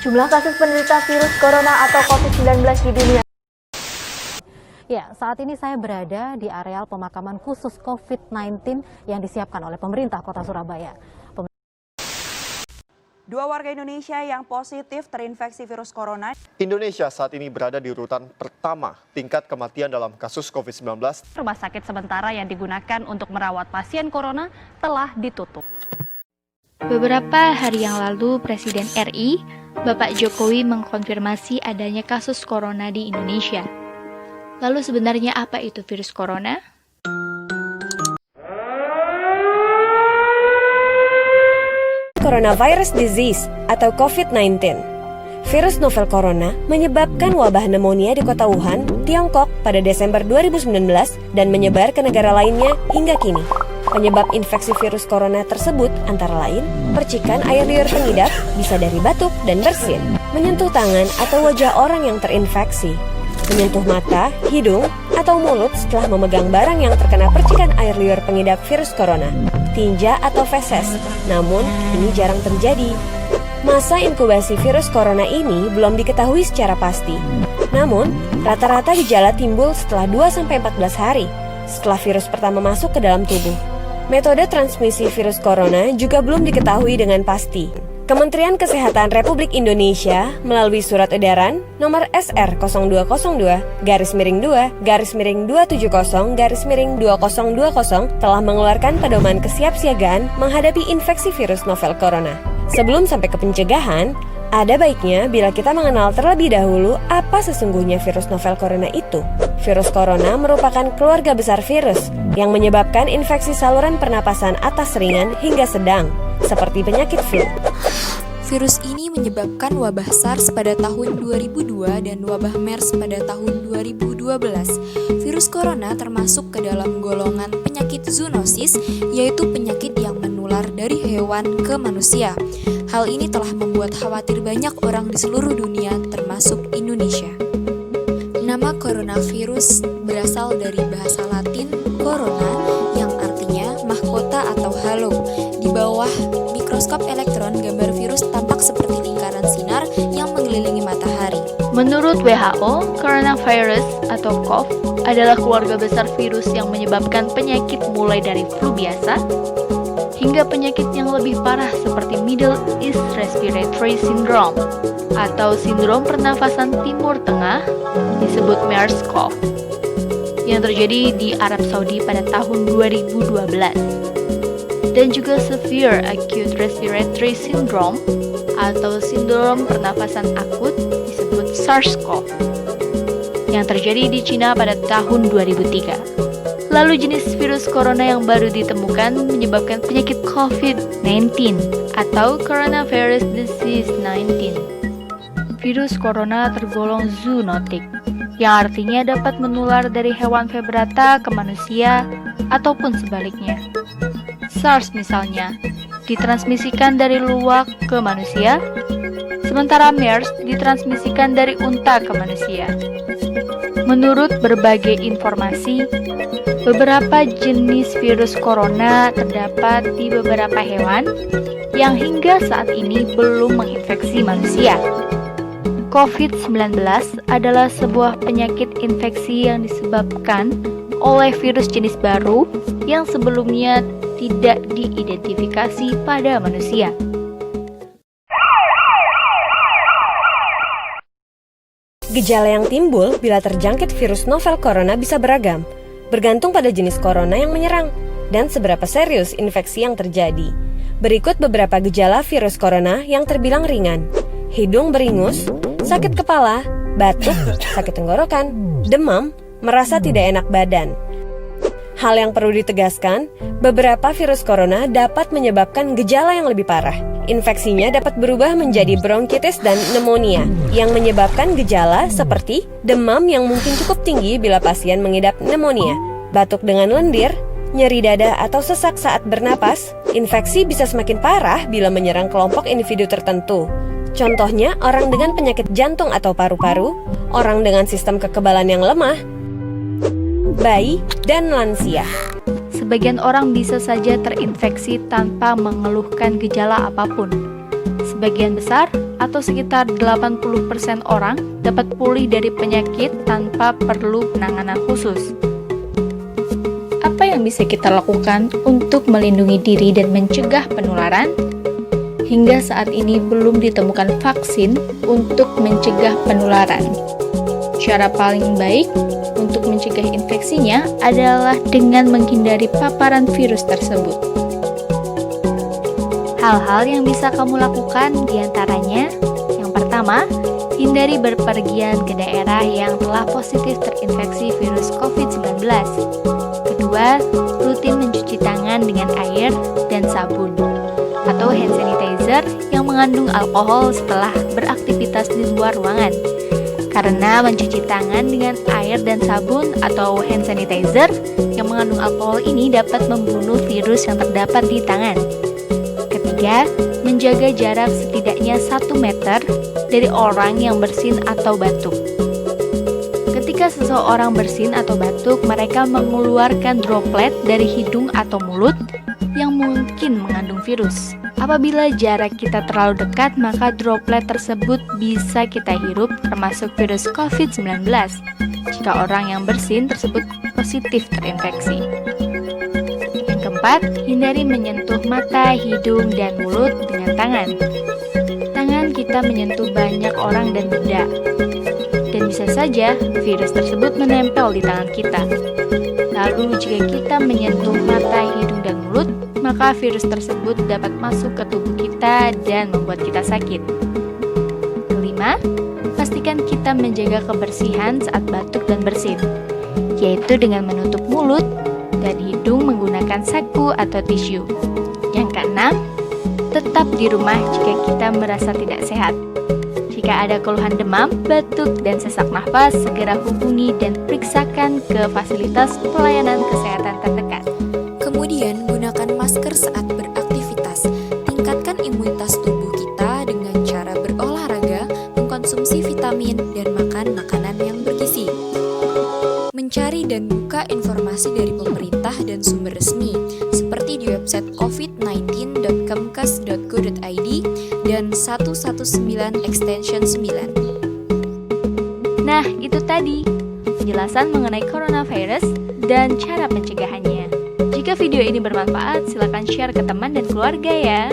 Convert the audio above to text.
Jumlah kasus penderita virus corona atau COVID-19 di dunia. Ya, saat ini saya berada di areal pemakaman khusus COVID-19 yang disiapkan oleh pemerintah Kota Surabaya. Dua warga Indonesia yang positif terinfeksi virus corona. Indonesia saat ini berada di urutan pertama tingkat kematian dalam kasus COVID-19. Rumah sakit sementara yang digunakan untuk merawat pasien corona telah ditutup. Beberapa hari yang lalu, Presiden RI, Bapak Jokowi mengkonfirmasi adanya kasus corona di Indonesia. Lalu sebenarnya apa itu virus corona? Coronavirus disease atau COVID-19. Virus novel corona menyebabkan wabah pneumonia di kota Wuhan, Tiongkok pada Desember 2019 dan menyebar ke negara lainnya hingga kini. Penyebab infeksi virus corona tersebut antara lain percikan air liur pengidap, bisa dari batuk dan bersin, menyentuh tangan atau wajah orang yang terinfeksi, menyentuh mata, hidung, atau mulut setelah memegang barang yang terkena percikan air liur pengidap virus corona, tinja atau feses. Namun, ini jarang terjadi. Masa inkubasi virus corona ini belum diketahui secara pasti. Namun, rata-rata gejala timbul setelah 2-14 hari setelah virus pertama masuk ke dalam tubuh. Metode transmisi virus corona juga belum diketahui dengan pasti. Kementerian Kesehatan Republik Indonesia melalui Surat Edaran Nomor SR 0202-270-2020 telah mengeluarkan pedoman kesiapsiagaan menghadapi infeksi virus novel corona. Sebelum sampai ke pencegahan, ada baiknya bila kita mengenal terlebih dahulu apa sesungguhnya virus novel corona itu. Virus corona merupakan keluarga besar virus yang menyebabkan infeksi saluran pernapasan atas ringan hingga sedang, seperti penyakit flu. Virus ini menyebabkan wabah SARS pada tahun 2002 dan wabah MERS pada tahun 2012. Virus corona termasuk ke dalam golongan penyakit zoonosis, yaitu penyakit yang menular dari hewan ke manusia. Hal ini telah membuat khawatir banyak orang di seluruh dunia, termasuk Indonesia. Nama coronavirus berasal dari bahasa Latin corona, yang artinya mahkota atau halo. Di bawah mikroskop elektron, gambar virus tampak seperti lingkaran sinar yang mengelilingi matahari. Menurut WHO, coronavirus atau COV adalah keluarga besar virus yang menyebabkan penyakit mulai dari flu biasa hingga penyakit yang lebih parah seperti Middle East Respiratory Syndrome atau sindrom pernafasan Timur Tengah disebut MERS-CoV yang terjadi di Arab Saudi pada tahun 2012, dan juga Severe Acute Respiratory Syndrome atau sindrom pernafasan akut disebut SARS-CoV yang terjadi di Cina pada tahun 2003. Lalu jenis virus corona yang baru ditemukan menyebabkan penyakit COVID-19 atau Coronavirus Disease 19. Virus corona tergolong zoonotik, yang artinya dapat menular dari hewan vertebrata ke manusia ataupun sebaliknya. SARS misalnya, ditransmisikan dari luwak ke manusia, sementara MERS ditransmisikan dari unta ke manusia. Menurut berbagai informasi, beberapa jenis virus corona terdapat di beberapa hewan yang hingga saat ini belum menginfeksi manusia. COVID-19 adalah sebuah penyakit infeksi yang disebabkan oleh virus jenis baru yang sebelumnya tidak diidentifikasi pada manusia. Gejala yang timbul bila terjangkit virus novel corona bisa beragam, bergantung pada jenis corona yang menyerang dan seberapa serius infeksi yang terjadi. Berikut beberapa gejala virus corona yang terbilang ringan: hidung beringus, sakit kepala, batuk, sakit tenggorokan, demam, merasa tidak enak badan. Hal yang perlu ditegaskan, beberapa virus corona dapat menyebabkan gejala yang lebih parah. Infeksinya dapat berubah menjadi bronkitis dan pneumonia, yang menyebabkan gejala seperti demam yang mungkin cukup tinggi bila pasien mengidap pneumonia, batuk dengan lendir, nyeri dada atau sesak saat bernapas. Infeksi bisa semakin parah bila menyerang kelompok individu tertentu. Contohnya, orang dengan penyakit jantung atau paru-paru, orang dengan sistem kekebalan yang lemah, bayi, dan lansia. Sebagian orang bisa saja terinfeksi tanpa mengeluhkan gejala apapun. Sebagian besar, atau sekitar 80% orang, dapat pulih dari penyakit tanpa perlu penanganan khusus. Apa yang bisa kita lakukan untuk melindungi diri dan mencegah penularan? Hingga saat ini belum ditemukan vaksin untuk mencegah penularan. Cara paling baik untuk mencegah infeksinya adalah dengan menghindari paparan virus tersebut. Hal-hal yang bisa kamu lakukan diantaranya, yang pertama, hindari berpergian ke daerah yang telah positif terinfeksi virus COVID-19. Kedua, rutin mencuci tangan dengan air dan sabun atau hand sanitizer yang mengandung alkohol setelah beraktivitas di luar ruangan. Karena mencuci tangan dengan air dan sabun atau hand sanitizer yang mengandung alkohol ini dapat membunuh virus yang terdapat di tangan. Ketiga, menjaga jarak setidaknya 1 meter dari orang yang bersin atau batuk. Ketika seseorang bersin atau batuk, mereka mengeluarkan droplet dari hidung atau mulut yang mungkin mengandung virus. Apabila jarak kita terlalu dekat, maka droplet tersebut bisa kita hirup, termasuk virus COVID-19, jika orang yang bersin tersebut positif terinfeksi. Yang keempat, hindari menyentuh mata, hidung, dan mulut dengan tangan. Tangan kita menyentuh banyak orang dan benda, dan bisa saja virus tersebut menempel di tangan kita. Lalu jika kita menyentuh mata, hidung, dan mulut, maka virus tersebut dapat masuk ke tubuh kita dan membuat kita sakit. Kelima, pastikan kita menjaga kebersihan saat batuk dan bersin, yaitu dengan menutup mulut dan hidung menggunakan saku atau tisu. Yang keenam, tetap di rumah jika kita merasa tidak sehat. Jika ada keluhan demam, batuk, dan sesak nafas, segera hubungi dan periksakan ke fasilitas pelayanan kesehatan terdekat. Kemudian, gunakan masker saat beraktivitas. Tingkatkan imunitas tubuh kita dengan cara berolahraga, mengkonsumsi vitamin, dan makan makanan yang bergizi. Mencari dan buka informasi dari pemerintah dan sumber resmi, seperti di website covid19.kemkes.go.id dan 119 extension 9. Nah, itu tadi penjelasan mengenai coronavirus dan cara pencegahannya. Jika video ini bermanfaat, silakan share ke teman dan keluarga ya.